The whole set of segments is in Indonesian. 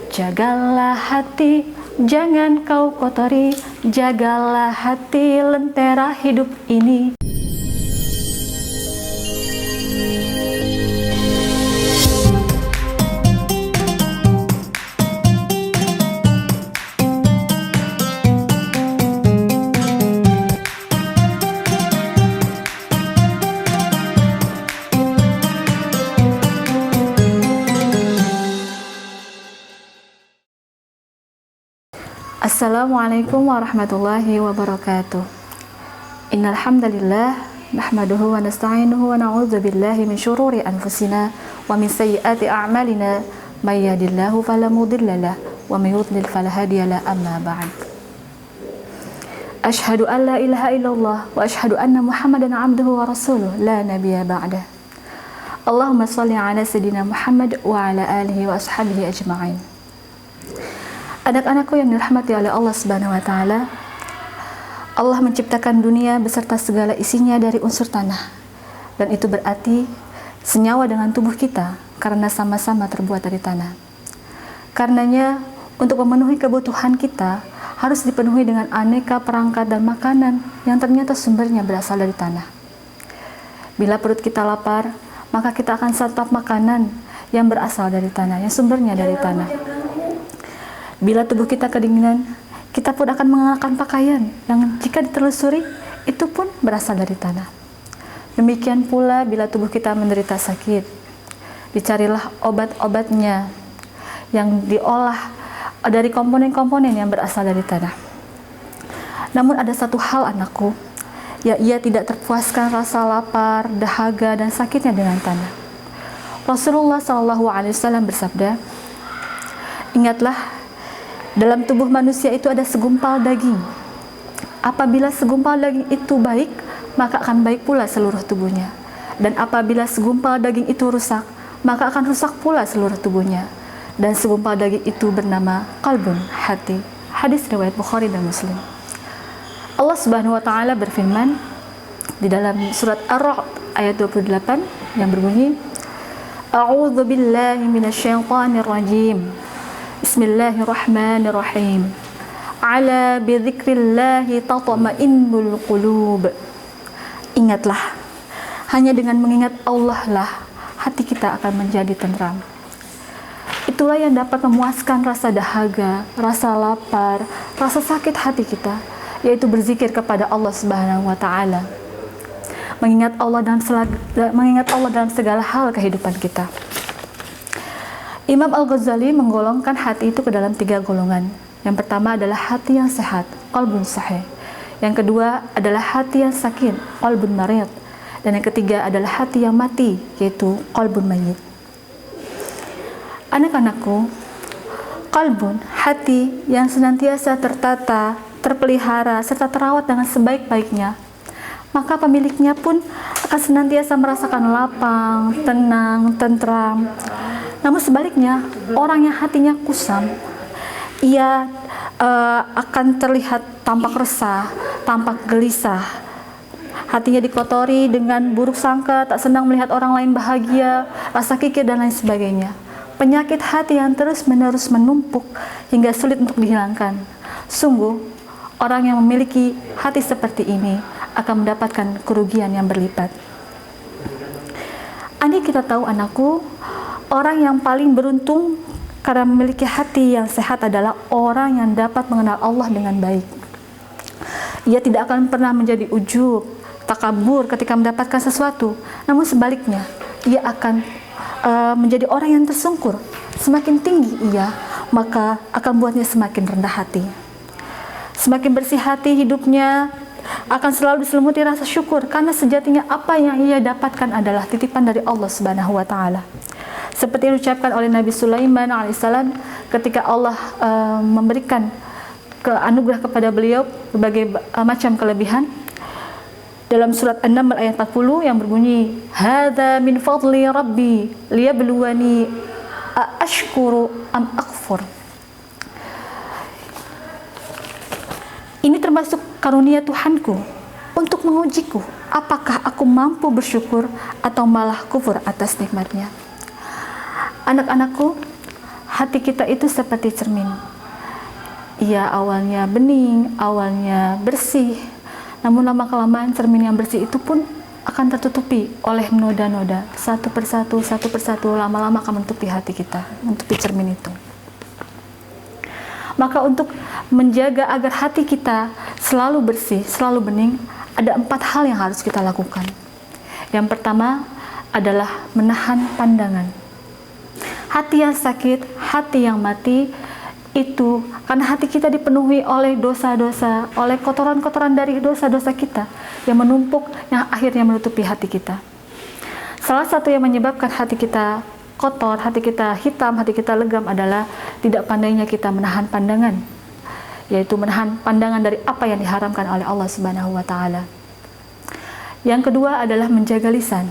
Jagalah hati, jangan kau kotori. Jagalah hati, lentera hidup ini. Assalamualaikum warahmatullahi wabarakatuh. Innal hamdalillah nahmaduhu wa nasta'inuhu wa na'udzu billahi min syururi anfusina wa min sayyiati a'malina may yahdihillahu fala mudilla lahu wa may yudlil fala hadiya lahu amma ba'd. Asyhadu an la ilaha illallah wa asyhadu anna Muhammadan 'abduhu wa rasuluh la nabiyya ba'dah. Allahumma shalli ala sayyidina Muhammad wa ala alihi wa ashabihi ajma'in. Anak-anakku yang dirahmati oleh Allah Subhanahu wa taala, Allah menciptakan dunia beserta segala isinya dari unsur tanah. Dan itu berarti senyawa dengan tubuh kita karena sama-sama terbuat dari tanah. Karenanya, untuk memenuhi kebutuhan kita harus dipenuhi dengan aneka perangkat dan makanan yang ternyata sumbernya berasal dari tanah. Bila perut kita lapar, maka kita akan santap makanan yang berasal dari tanah, yang sumbernya dari tanah. Bila tubuh kita kedinginan, kita pun akan mengenakan pakaian yang jika ditelusuri, itu pun berasal dari tanah. Demikian pula bila tubuh kita menderita sakit, dicarilah obat-obatnya yang diolah dari komponen-komponen yang berasal dari tanah. Namun ada satu hal anakku, ya ia tidak terpuaskan rasa lapar, dahaga, dan sakitnya dengan tanah. Rasulullah SAW bersabda, ingatlah, dalam tubuh manusia itu ada segumpal daging. Apabila segumpal daging itu baik, maka akan baik pula seluruh tubuhnya. Dan apabila segumpal daging itu rusak, maka akan rusak pula seluruh tubuhnya. Dan segumpal daging itu bernama qalbun, hati. Hadis riwayat Bukhari dan Muslim. Allah Subhanahu wa taala berfirman di dalam surat Ar-Ra'd ayat 28 yang berbunyi, A'udzu billahi minasyaitonir rajim. Bismillahirrahmanirrahim. Ala bidzikrillahi tatma'innul qulub. Ingatlah, hanya dengan mengingat Allah lah hati kita akan menjadi tenteram. Itulah yang dapat memuaskan rasa dahaga, rasa lapar, rasa sakit hati kita, yaitu berzikir kepada Allah Subhanahu wa taala. Mengingat Allah dalam segala hal kehidupan kita. Imam Al-Ghazali menggolongkan hati itu ke dalam 3 golongan. Yang pertama adalah hati yang sehat, qalbun sahih. Yang kedua adalah hati yang sakit, qalbun marid. Dan yang ketiga adalah hati yang mati, yaitu qalbun mayyit. Anak-anakku, qalbun, hati yang senantiasa tertata, terpelihara, serta terawat dengan sebaik-baiknya, maka pemiliknya pun akan senantiasa merasakan lapang, tenang, tentram. Namun sebaliknya, orang yang hatinya kusam, ia akan terlihat tampak resah, tampak gelisah. Hatinya dikotori dengan buruk sangka, tak senang melihat orang lain bahagia, rasa kikir dan lain sebagainya. Penyakit hati yang terus-menerus menumpuk hingga sulit untuk dihilangkan. Sungguh, orang yang memiliki hati seperti ini akan mendapatkan kerugian yang berlipat. Andai kita tahu anakku, orang yang paling beruntung karena memiliki hati yang sehat adalah orang yang dapat mengenal Allah dengan baik. Ia tidak akan pernah menjadi ujub, takabur ketika mendapatkan sesuatu. Namun sebaliknya, ia akan menjadi orang yang tersungkur. Semakin tinggi ia, maka akan buatnya semakin rendah hati. Semakin bersih hati hidupnya, akan selalu diselimuti rasa syukur karena sejatinya apa yang ia dapatkan adalah titipan dari Allah Subhanahu wa taala. Seperti yang diucapkan oleh Nabi Sulaiman alaihissalam ketika Allah memberikan anugerah kepada beliau berbagai macam kelebihan. Dalam surat An-Naml ayat 40 yang berbunyi, "Hadza min fadli rabbi liyabluwani ashkuru am akfur." Ini termasuk karunia Tuhanku untuk mengujiku, apakah aku mampu bersyukur atau malah kufur atas nikmatnya. Anak-anakku, hati kita itu seperti cermin. Ia awalnya bening, awalnya bersih, namun lama-kelamaan cermin yang bersih itu pun akan tertutupi oleh noda-noda. Satu persatu, lama-lama akan menutupi hati kita, menutupi cermin itu. Maka untuk menjaga agar hati kita selalu bersih, selalu bening, ada 4 hal yang harus kita lakukan. Yang pertama adalah menahan pandangan. Hati yang sakit, hati yang mati, itu karena hati kita dipenuhi oleh dosa-dosa, oleh kotoran-kotoran dari dosa-dosa kita yang menumpuk, yang akhirnya menutupi hati kita. Salah satu yang menyebabkan hati kita kotor, hati kita hitam, hati kita legam adalah tidak pandainya kita menahan pandangan, yaitu menahan pandangan dari apa yang diharamkan oleh Allah Subhanahu wa Ta'ala. Yang kedua adalah menjaga lisan.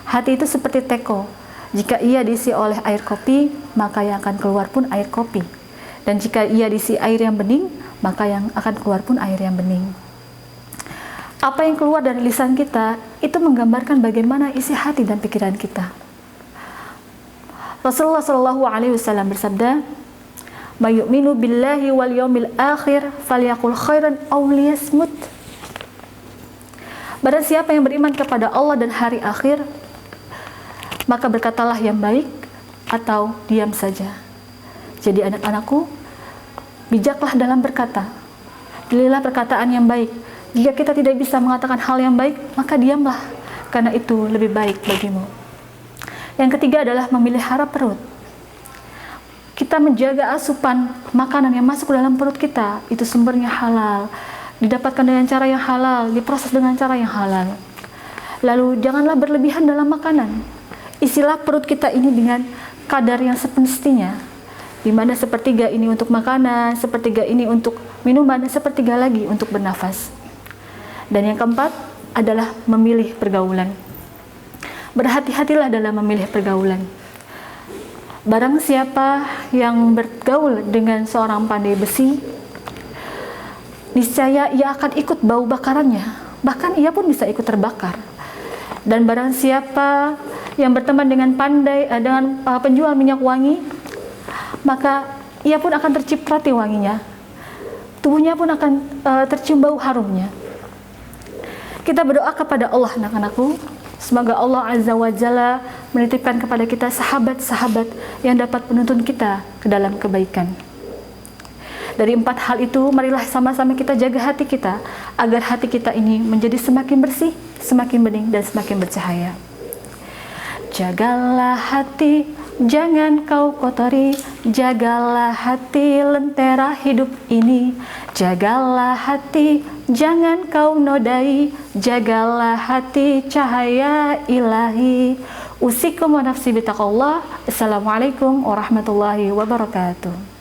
Hati itu seperti teko. Jika ia diisi oleh air kopi, maka yang akan keluar pun air kopi. Dan jika ia diisi air yang bening, maka yang akan keluar pun air yang bening. Apa yang keluar dari lisan kita, itu menggambarkan bagaimana isi hati dan pikiran kita. Rasulullah SAW bersabda, "Ma yu'minu billahi wal yawmil akhir falyaqul khairan aw liyasmut." Barang siapa yang beriman kepada Allah dan hari akhir, maka berkatalah yang baik atau diam saja. Jadi anak-anakku, bijaklah dalam berkata. Pilihlah perkataan yang baik. Jika kita tidak bisa mengatakan hal yang baik, maka diamlah, karena itu lebih baik bagimu. Yang ketiga adalah memelihara perut. Kita menjaga asupan makanan yang masuk ke dalam perut kita, itu sumbernya halal, didapatkan dengan cara yang halal, diproses dengan cara yang halal. Lalu janganlah berlebihan dalam makanan. Isilah perut kita ini dengan kadar yang semestinya, di mana sepertiga ini untuk makanan, sepertiga ini untuk minuman, dan sepertiga lagi untuk bernafas. Dan yang keempat adalah memilih pergaulan. Berhati-hatilah dalam memilih pergaulan. Barang siapa yang bergaul dengan seorang pandai besi, niscaya ia akan ikut bau bakarannya, bahkan ia pun bisa ikut terbakar. Dan barang siapa yang berteman dengan penjual minyak wangi, maka ia pun akan terciprati wanginya, tubuhnya pun akan tercium bau harumnya. Kita berdoa kepada Allah, anak-anakku, semoga Allah Azza wa Jalla menitipkan kepada kita sahabat-sahabat yang dapat menuntun kita ke dalam kebaikan. Dari 4 hal itu, marilah sama-sama kita jaga hati kita, agar hati kita ini menjadi semakin bersih, semakin bening, dan semakin bercahaya. Jagalah hati, jangan kau kotori. Jagalah hati, lentera hidup ini. Jagalah hati, jangan kau nodai. Jagalah hati, cahaya ilahi. Usikum wa nafsi bitaqallah. Assalamualaikum warahmatullahi wabarakatuh.